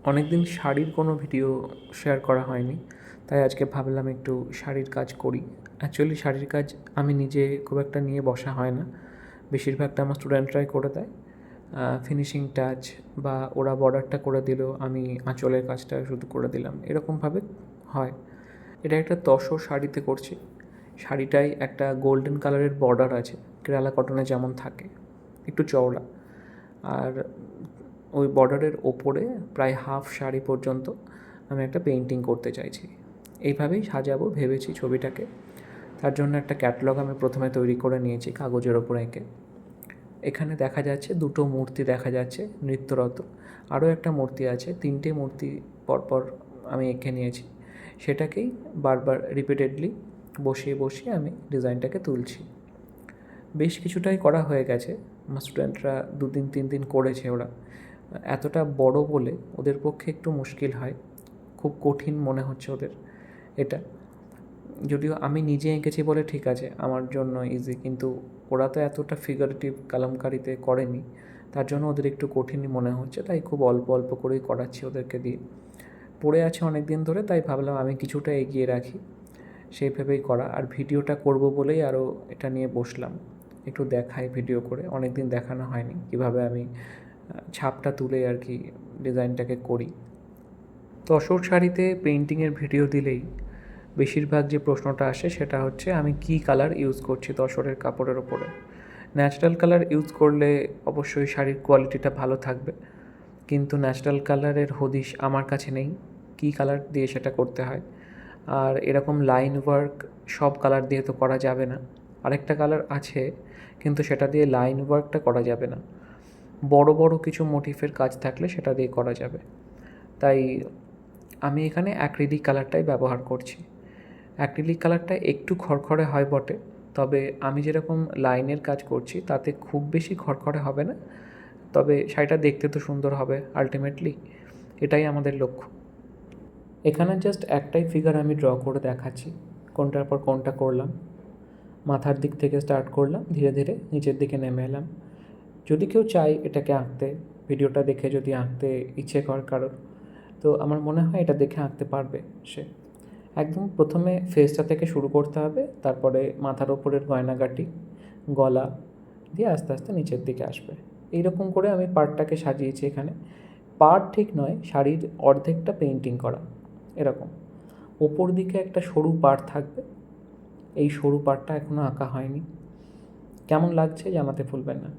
অনেক দিন শাড়ির কোনো ভিডিও শেয়ার করা হয়নি, তাই আজকে ভাবলাম একটু শাড়ির কাজ করি। অ্যাকচুয়ালি শাড়ির কাজ আমি নিজে খুব একটা নিয়ে বসা হয় না, বেশিরভাগটা আমার স্টুডেন্টরাই করে দেয়। ফিনিশিং টাচ বা ওরা বর্ডারটা করে দিল, আমি আঁচলের কাজটা শুধু করে দিলাম, এরকমভাবে হয়। এটা একটা তসর শাড়িতে করছি। শাড়িটায় একটা গোল্ডেন কালারের বর্ডার আছে, কেরালা কটনে যেমন থাকে, একটু চওড়া। আর ওই বর্ডারের ওপরে প্রায় হাফ শাড়ি পর্যন্ত আমি একটা পেন্টিং করতে চাইছি। এইভাবেই সাজাবো ভেবেছি ছবিটাকে। তার জন্য একটা ক্যাটালগ আমি প্রথমে তৈরি করে নিয়েছি কাগজের ওপর এঁকে। এখানে দেখা যাচ্ছে দুটো মূর্তি দেখা যাচ্ছে নৃত্যরত, আরও একটা মূর্তি আছে, তিনটে মূর্তি পরপর আমি এঁকে নিয়েছি। সেটাকেই বারবার রিপিটেডলি বসিয়ে বসিয়ে আমি ডিজাইনটাকে তুলছি। বেশ কিছুটাই করা হয়ে গেছে, আমার স্টুডেন্টরা 2 দিন 3 দিন করেছে। ওরা এতটা বড় বলে ওদের পক্ষে একটু মুশকিল হয়, খুব কঠিন মনে হচ্ছে ওদের এটা। যদিও আমি নিজে এঁকেছি বলে ঠিক আছে, আমার জন্য ইজি, কিন্তু ওরা তো এতটা ফিগারেটিভ কালামকারিতে করেনি, তার জন্য ওদের একটু কঠিনই মনে হচ্ছে। তাই খুব অল্প অল্প করেই করাচ্ছি ওদেরকে দিয়ে। পড়ে আছে অনেক দিন ধরে, তাই ভাবলাম আমি কিছুটা এগিয়ে রাখি, সেই ভেবেই করা। আর ভিডিওটা করব বলেই আরও এটা নিয়ে বসলাম, একটু দেখাই ভিডিও করে। অনেক দিন দেখানো হয়নি কীভাবে আমি ছাপটা তুলে আর কি ডিজাইনটাকে করি। তসর শাড়িতে পেন্টিংয়ের ভিডিও দিলেই বেশিরভাগ যে প্রশ্নটা আসে সেটা হচ্ছে আমি কী কালার ইউজ করছি তসরের কাপড়ের ওপরে। ন্যাচারাল কালার ইউজ করলে অবশ্যই শাড়ির কোয়ালিটিটা ভালো থাকবে, কিন্তু ন্যাচারাল কালারের হদিশ আমার কাছে নেই, কী কালার দিয়ে সেটা করতে হয়। আর এরকম লাইন ওয়ার্ক সব কালার দিয়ে তো করা যাবে না। আরেকটা কালার আছে, কিন্তু সেটা দিয়ে লাইন ওয়ার্কটা করা যাবে না। বড় বড় কিছু মোটিফের কাজ থাকলে সেটা দিয়ে করা যাবে। তাই আমি এখানে অ্যাক্রিলিক কালারটাই ব্যবহার করছি। অ্যাক্রিলিক কালারটা একটু খড়খড়ে হয় বটে, তবে আমি যেরকম লাইনের কাজ করছি তাতে খুব বেশি খড়খড়ে হবে না, তবে শাড়িটা দেখতে তো সুন্দর হবে আলটিমেটলি, এটাই আমাদের লক্ষ্য। এখানে জাস্ট একটাই ফিগার আমি ড্র করে দেখাচ্ছি, কোনটার পর কোনটা করলাম। মাথার দিক থেকে স্টার্ট করলাম, ধীরে ধীরে নিচের দিকে নেমে এলাম। যদি কেউ চায় এটাকে আঁকতে, ভিডিওটা দেখে যদি আঁকতে ইচ্ছে কর কারোর, তো আমার মনে হয় এটা দেখে আঁকতে পারবে সে। একদম প্রথমে ফেসটা থেকে শুরু করতে হবে, তারপরে মাথার ওপরের গয়নাগাটি, গলা দিয়ে আস্তে আস্তে নিচের দিকে আসবে। এইরকম করে আমি পার্টটাকে সাজিয়েছি। এখানে পার্ট ঠিক নয়, শাড়ির অর্ধেকটা পেইন্টিং করা এরকম। ওপর দিকে একটা সরু পার্ট থাকবে, এই সরু পার্টটা এখনও আঁকা হয়নি। কেমন লাগছে জানাতে ভুলবেন না।